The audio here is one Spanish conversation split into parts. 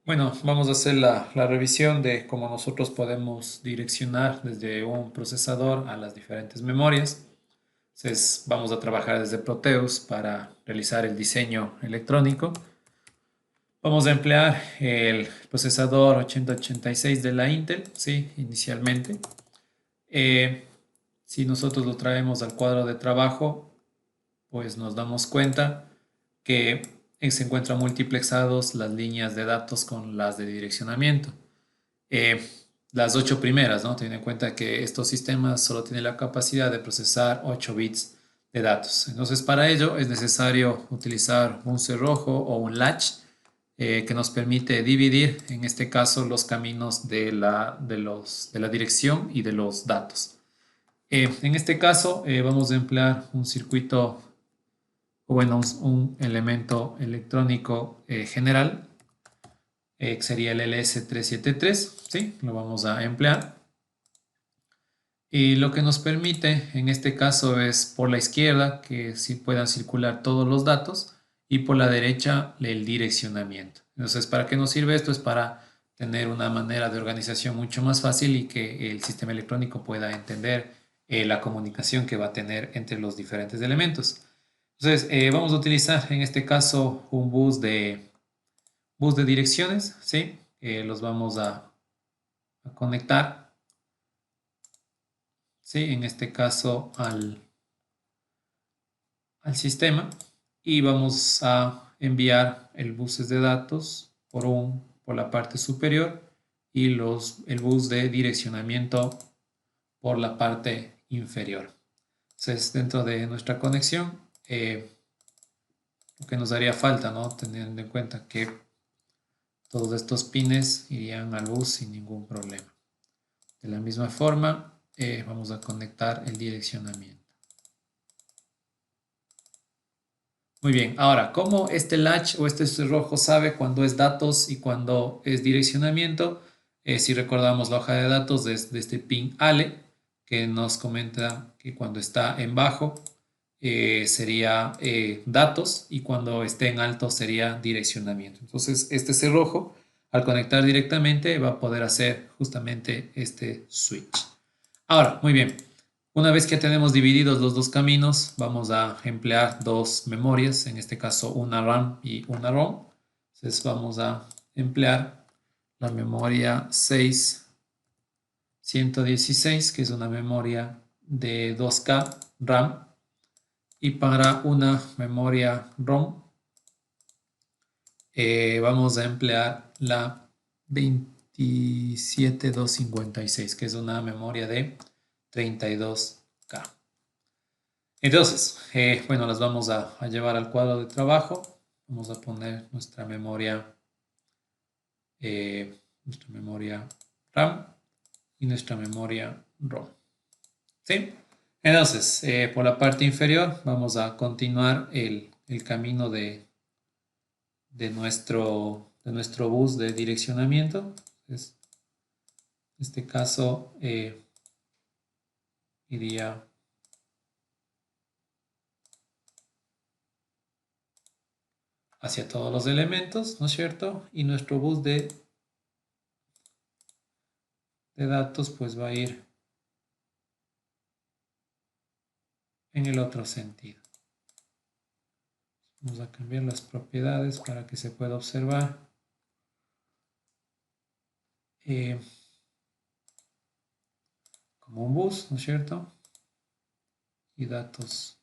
Bueno, vamos a hacer la revisión de cómo nosotros podemos direccionar desde un procesador a las diferentes memorias. Entonces, vamos a trabajar desde Proteus para realizar el diseño electrónico. Vamos a emplear el procesador 8086 de la Intel, sí, inicialmente. Eh, si nosotros lo traemos al cuadro de trabajo, pues nos damos cuenta que se encuentran multiplexados las líneas de datos con las de direccionamiento. Eh, las 8 primeras, ¿no? Teniendo en cuenta que estos sistemas solo tienen la capacidad de procesar 8 bits de datos. Entonces, para ello es necesario utilizar un cerrojo o un latch que nos permite dividir, en este caso, los caminos de la dirección y de los datos. En este caso, vamos a emplear un circuito, o bueno, un elemento electrónico general, que sería el LS373, ¿sí? Lo vamos a emplear. Y lo que nos permite en este caso es por la izquierda que sí puedan circular todos los datos y por la derecha el direccionamiento. Entonces, ¿para qué nos sirve esto? Es para tener una manera de organización mucho más fácil y que el sistema electrónico pueda entender la comunicación que va a tener entre los diferentes elementos. Entonces, vamos a utilizar en este caso un bus de direcciones, ¿sí? Los vamos a conectar, ¿sí? En este caso al sistema y vamos a enviar el buses de datos por la parte superior y el bus de direccionamiento por la parte inferior. Entonces, dentro de nuestra conexión, lo que nos daría falta, ¿no? Teniendo en cuenta que todos estos pines irían al bus sin ningún problema. De la misma forma, vamos a conectar el direccionamiento. Muy bien, ahora, ¿cómo este latch o este cerrojo sabe cuándo es datos y cuándo es direccionamiento? Si recordamos la hoja de datos de este pin ALE, que nos comenta que cuando está en bajo sería datos y cuando esté en alto sería direccionamiento. Entonces, este cerrojo, al conectar directamente, va a poder hacer justamente este switch. Ahora, muy bien. Una vez que tenemos divididos los dos caminos, vamos a emplear dos memorias, en este caso una RAM y una ROM. Entonces vamos a emplear la memoria 6116, que es una memoria de 2K RAM, y para una memoria ROM vamos a emplear la 27256, que es una memoria de 32K. Entonces, bueno, las vamos a llevar al cuadro de trabajo. Vamos a poner nuestra memoria RAM y nuestra memoria ROM. ¿Sí? Entonces, por la parte inferior vamos a continuar el camino de nuestro bus de direccionamiento. Entonces, en este caso, iría hacia todos los elementos, ¿no es cierto? Y nuestro bus de datos pues va a ir en el otro sentido. Vamos a cambiar las propiedades para que se pueda observar. Como un bus, ¿no es cierto? Y datos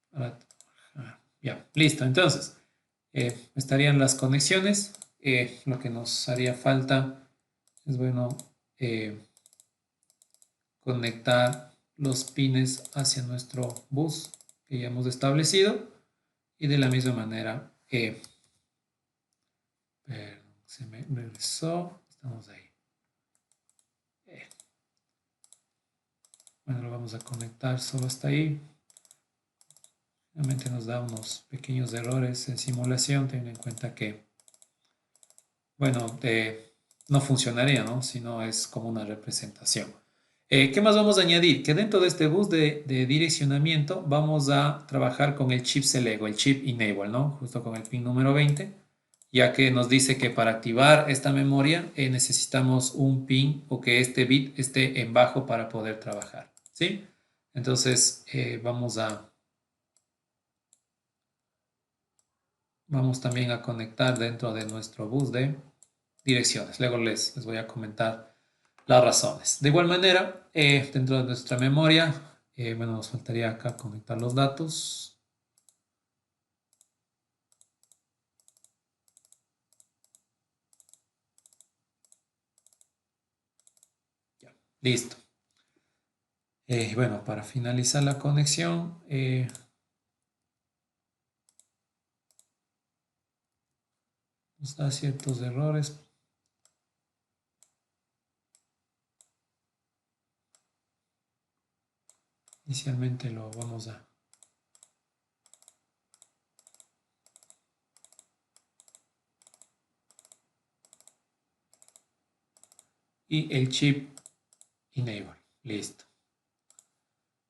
para trabajar. Ya, listo. Entonces, estarían las conexiones. Lo que nos haría falta es, bueno, conectar los pines hacia nuestro bus que ya hemos establecido. Y de la misma manera, perdón, se me regresó. Estamos ahí. Bueno, lo vamos a conectar solo hasta ahí. Realmente nos da unos pequeños errores en simulación, teniendo en cuenta que, bueno, no funcionaría, ¿no? Si no es como una representación. ¿Qué más vamos a añadir? Que dentro de este bus de direccionamiento vamos a trabajar con el chip select o el chip enable, ¿no? Justo con el pin número 20. ya que nos dice que para activar esta memoria necesitamos un pin o que este bit esté en bajo para poder trabajar, ¿sí? Entonces vamos también a conectar dentro de nuestro bus de direcciones. Luego les voy a comentar las razones. De igual manera, dentro de nuestra memoria, bueno, nos faltaría acá conectar los datos. Ya, listo. Bueno, para finalizar la conexión, nos da ciertos errores. Inicialmente lo vamos a... Y el chip enable. Listo.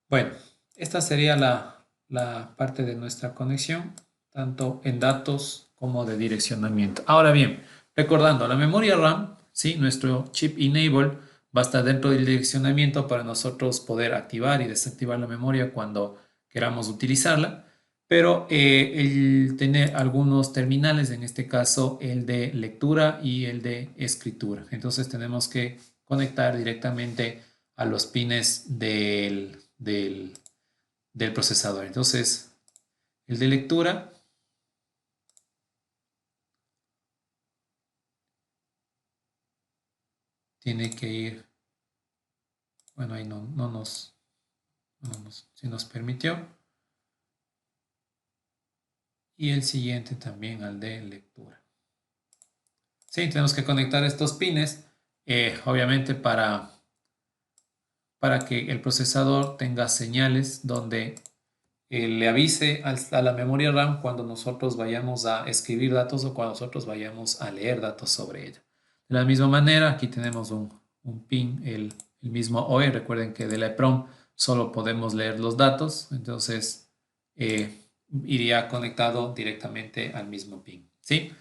Bueno, esta sería la parte de nuestra conexión, tanto en datos como de direccionamiento. Ahora bien, recordando, la memoria RAM, ¿sí? Nuestro chip enable va a estar dentro del direccionamiento para nosotros poder activar y desactivar la memoria cuando queramos utilizarla, pero el tener algunos terminales, en este caso el de lectura y el de escritura. Entonces tenemos que conectar directamente a los pines del procesador. Entonces, el de lectura tiene que ir, bueno, ahí si nos permitió. Y el siguiente también al de lectura. Sí, tenemos que conectar estos pines, obviamente para que el procesador tenga señales donde le avise a la memoria RAM cuando nosotros vayamos a escribir datos o cuando nosotros vayamos a leer datos sobre ella. De la misma manera, aquí tenemos un pin, el mismo OE. Recuerden que de la EPROM solo podemos leer los datos, entonces iría conectado directamente al mismo pin, ¿sí?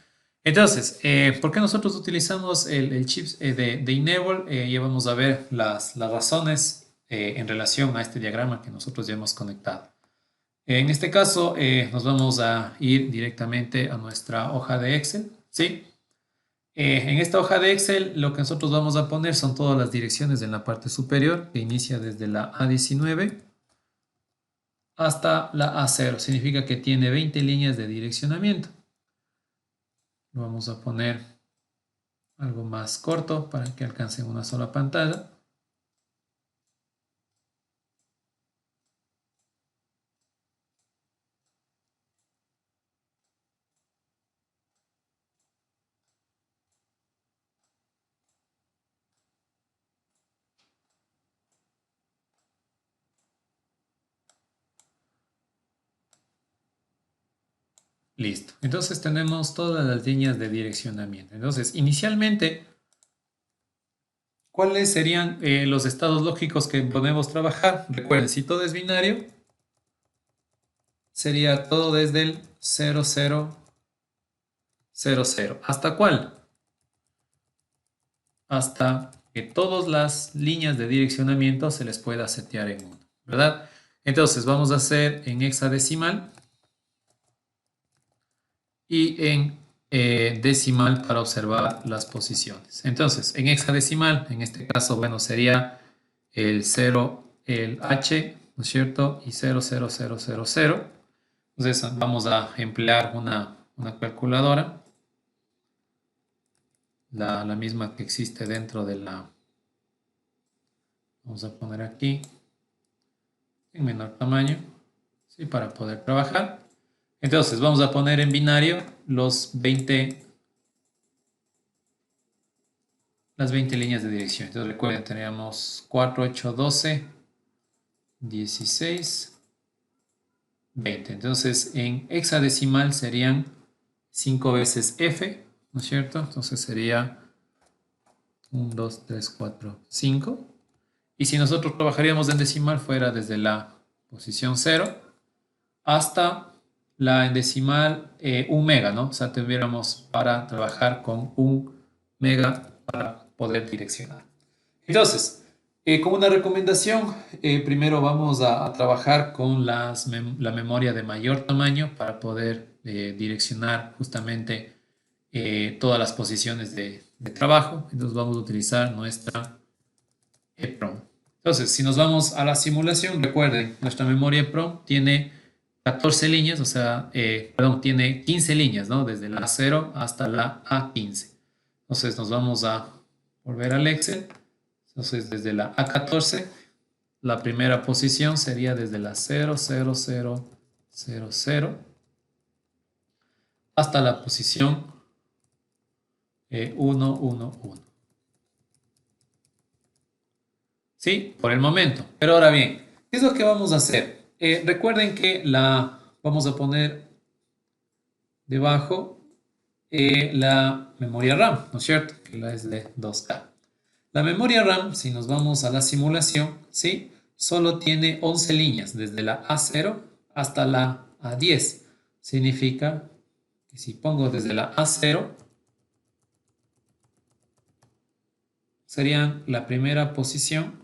Entonces, ¿por qué nosotros utilizamos el chip de Enable? Ya vamos a ver las razones en relación a este diagrama que nosotros ya hemos conectado. En este caso, nos vamos a ir directamente a nuestra hoja de Excel, ¿sí? En esta hoja de Excel, lo que nosotros vamos a poner son todas las direcciones en la parte superior, que inicia desde la A19 hasta la A0. Significa que tiene 20 líneas de direccionamiento. Lo vamos a poner algo más corto para que alcancen una sola pantalla. Listo. Entonces tenemos todas las líneas de direccionamiento. Entonces, inicialmente, ¿cuáles serían los estados lógicos que podemos trabajar? Recuerden, si todo es binario, sería todo desde el 0000. ¿Hasta cuál? Hasta que todas las líneas de direccionamiento se les pueda setear en uno, ¿verdad? Entonces vamos a hacer en hexadecimal y en decimal para observar las posiciones. Entonces, en hexadecimal, en este caso, bueno, sería el 0, el H, ¿no es cierto? Y 00000. Entonces, vamos a emplear una calculadora, la misma que existe dentro de la... Vamos a poner aquí en menor tamaño, ¿sí? Para poder trabajar. Entonces, vamos a poner en binario las 20 líneas de dirección. Entonces recuerden, teníamos 4, 8, 12, 16, 20. Entonces en hexadecimal serían 5 veces F, ¿no es cierto? Entonces sería 1, 2, 3, 4, 5. Y si nosotros trabajaríamos en decimal fuera desde la posición 0 hasta la en decimal 1 mega, ¿no? O sea, tuviéramos para trabajar con 1 mega para poder direccionar. Entonces, como una recomendación, primero vamos a trabajar con la memoria de mayor tamaño para poder direccionar justamente todas las posiciones de trabajo. Entonces vamos a utilizar nuestra EEPROM. Entonces, si nos vamos a la simulación, recuerden, nuestra memoria EEPROM tiene 14 líneas, o sea, perdón, tiene 15 líneas, ¿no? Desde la A0 hasta la A15. Entonces nos vamos a volver al Excel. Entonces, desde la A14, la primera posición sería desde la 00000 hasta la posición 111. ¿Sí? Por el momento. Pero ahora bien, ¿qué es lo que vamos a hacer? Recuerden que vamos a poner debajo la memoria RAM, ¿no es cierto? Que la es de 2K. La memoria RAM, si nos vamos a la simulación, ¿sí? Solo tiene 11 líneas, desde la A0 hasta la A10. Significa que si pongo desde la A0, serían la primera posición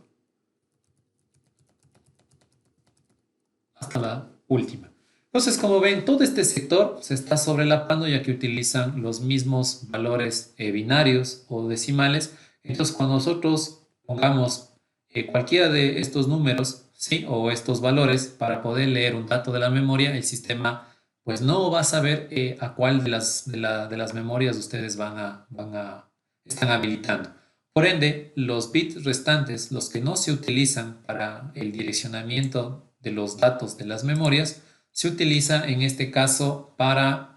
hasta la última. Entonces, como ven, todo este sector se está sobrelapando ya que utilizan los mismos valores binarios o decimales. Entonces, cuando nosotros pongamos cualquiera de estos números, ¿sí? O estos valores para poder leer un dato de la memoria, el sistema pues no va a saber a cuál de las memorias ustedes están habilitando. Por ende, los bits restantes, los que no se utilizan para el direccionamiento de los datos de las memorias, se utiliza en este caso para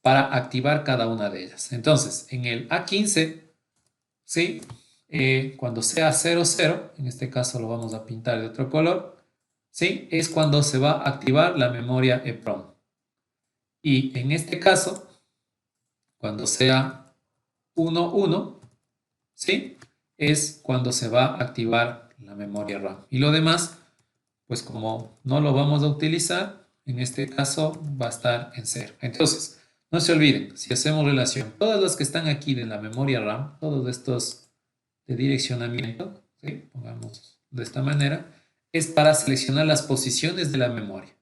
activar cada una de ellas. Entonces, en el A15, ¿sí? Cuando sea 00, en este caso lo vamos a pintar de otro color, ¿sí? Es cuando se va a activar la memoria EEPROM. Y en este caso, cuando sea 11, ¿sí? Es cuando se va a activar la memoria RAM. Y lo demás, pues como no lo vamos a utilizar, en este caso va a estar en 0. Entonces, no se olviden, si hacemos relación, todas las que están aquí de la memoria RAM, todos estos de direccionamiento, ¿sí? Pongamos de esta manera, es para seleccionar las posiciones de la memoria.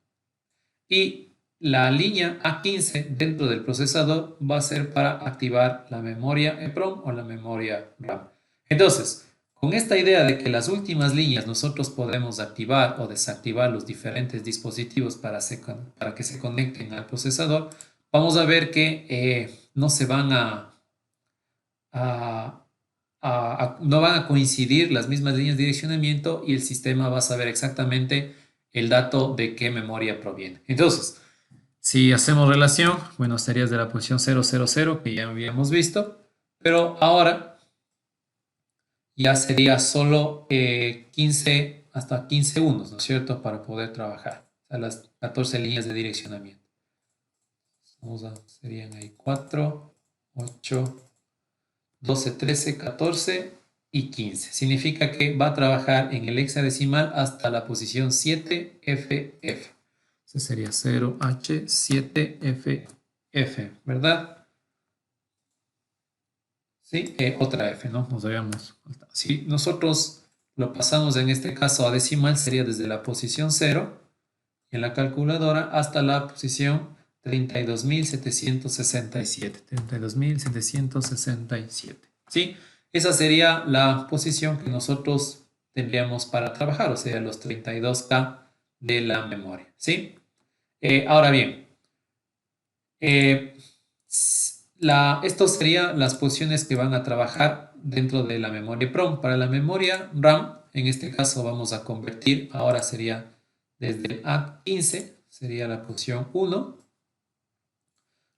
Y la línea A15 dentro del procesador va a ser para activar la memoria EEPROM o la memoria RAM. Entonces, con esta idea de que las últimas líneas nosotros podemos activar o desactivar los diferentes dispositivos para que se conecten al procesador, vamos a ver que no se van a- no van a coincidir las mismas líneas de direccionamiento y el sistema va a saber exactamente el dato de qué memoria proviene. Entonces, si hacemos relación, bueno, estarías de la posición 000 que ya habíamos visto, pero ahora ya sería solo 15 hasta 15 unos, ¿no es cierto? Para poder trabajar. O sea, las 14 líneas de direccionamiento. Serían ahí 4, 8, 12, 13, 14 y 15. Significa que va a trabajar en el hexadecimal hasta la posición 7FF. Ese sería 0H7FF, ¿verdad? Sí, otra F, ¿no? Nos habíamos. Si nosotros lo pasamos en este caso a decimal, sería desde la posición 0 en la calculadora hasta la posición 32.767. 32.767. ¿Sí? Esa sería la posición que nosotros tendríamos para trabajar, o sea, los 32K de la memoria. ¿Sí? Ahora bien, eh, estos serían las posiciones que van a trabajar dentro de la memoria PROM. Para la memoria RAM, en este caso vamos a convertir, ahora sería desde el A15, sería la posición 1.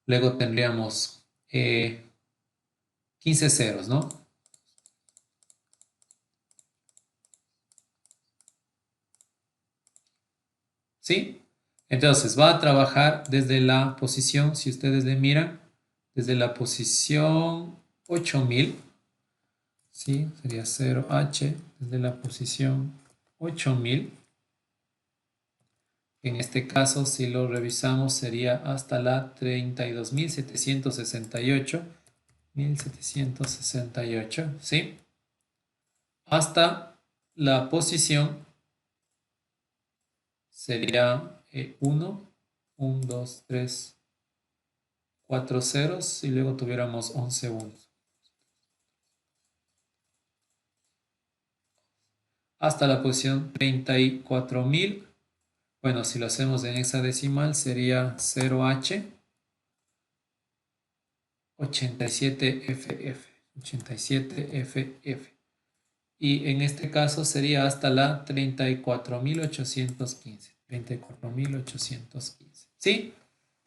Luego tendríamos 15 ceros, ¿no? ¿Sí? Entonces va a trabajar desde la posición, si ustedes le miran, desde la posición 8000. ¿Sí? Sería 0H desde la posición 8000. En este caso, si lo revisamos, sería hasta la 32.768, 1768, ¿sí? Hasta la posición sería 1, 1, 2, 3, 4 ceros y luego tuviéramos 11 unos. Hasta la posición 34.000. Bueno, si lo hacemos en hexadecimal sería 0H 87FF. 87FF. Y en este caso sería hasta la 34.815. 34.815. ¿Sí?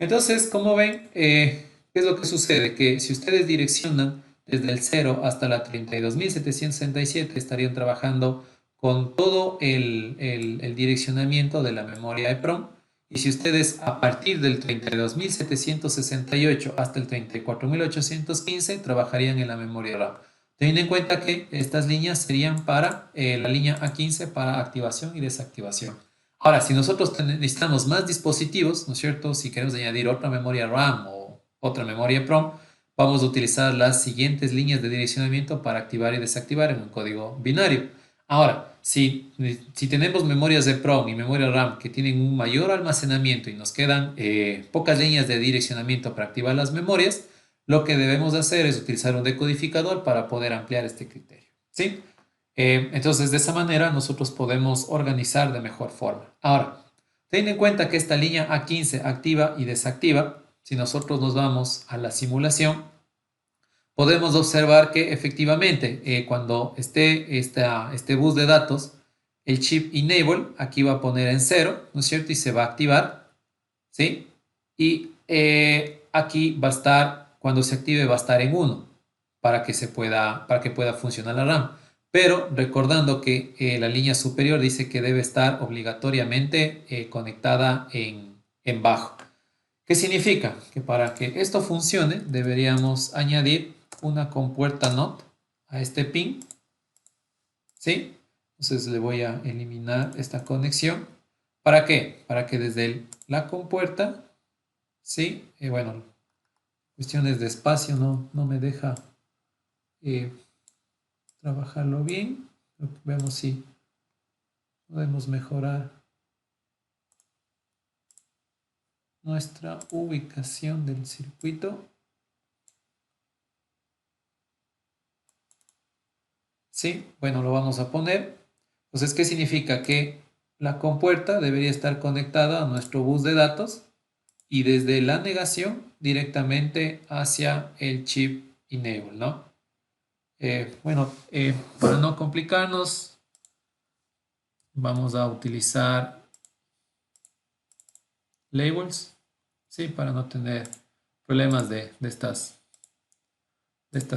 Entonces, como ven, ¿qué es lo que sucede? Que si ustedes direccionan desde el 0 hasta la 32.767, estarían trabajando con todo el direccionamiento de la memoria EPROM. Y si ustedes a partir del 32.768 hasta el 34.815 trabajarían en la memoria RAM. Teniendo en cuenta que estas líneas serían para la línea A15 para activación y desactivación. Ahora, si nosotros necesitamos más dispositivos, ¿no es cierto? Si queremos añadir otra memoria RAM o otra memoria EPROM, vamos a utilizar las siguientes líneas de direccionamiento para activar y desactivar en un código binario. Ahora, si tenemos memorias EPROM y memoria RAM que tienen un mayor almacenamiento y nos quedan pocas líneas de direccionamiento para activar las memorias, lo que debemos hacer es utilizar un decodificador para poder ampliar este criterio, ¿sí? Entonces, de esa manera nosotros podemos organizar de mejor forma. Ahora, teniendo en cuenta que esta línea A15 activa y desactiva, si nosotros nos vamos a la simulación, podemos observar que efectivamente cuando esté este bus de datos, el chip enable aquí va a poner en 0, ¿no es cierto? Y se va a activar, ¿sí? Y aquí va a estar, cuando se active va a estar en 1 para que pueda funcionar la RAM. Pero recordando que la línea superior dice que debe estar obligatoriamente conectada en bajo. ¿Qué significa? Que para que esto funcione deberíamos añadir una compuerta NOT a este pin, ¿sí? Entonces le voy a eliminar esta conexión. ¿Para qué? Para que desde la compuerta, ¿sí? Bueno, cuestiones de espacio no me deja trabajarlo bien. Vemos si podemos mejorar nuestra ubicación del circuito. Sí, bueno, lo vamos a poner. Entonces, ¿qué significa? Que la compuerta debería estar conectada a nuestro bus de datos y desde la negación directamente hacia el chip enable, ¿no? Bueno, para no complicarnos, vamos a utilizar labels, ¿sí? Para no tener problemas de estas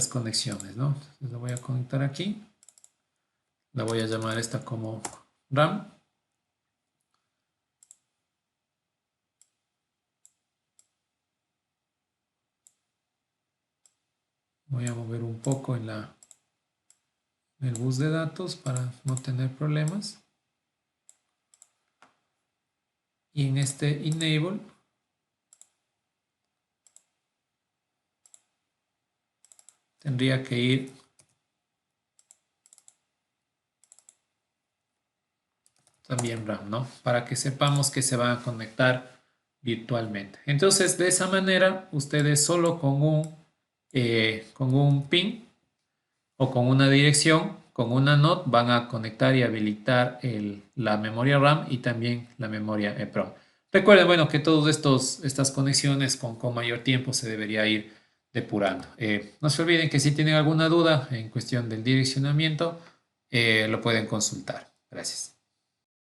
conexiones, ¿no? Entonces lo voy a conectar aquí. La voy a llamar esta como RAM. Voy a mover un poco en el bus de datos para no tener problemas. Y en este enable tendría que ir también RAM, ¿no? Para que sepamos que se van a conectar virtualmente. Entonces, de esa manera, ustedes solo con un pin o con una dirección, con una NOT, van a conectar y habilitar la memoria RAM y también la memoria EPROM. Recuerden, bueno, que todas estas conexiones con mayor tiempo se debería ir depurando. No se olviden que si tienen alguna duda en cuestión del direccionamiento, lo pueden consultar. Gracias.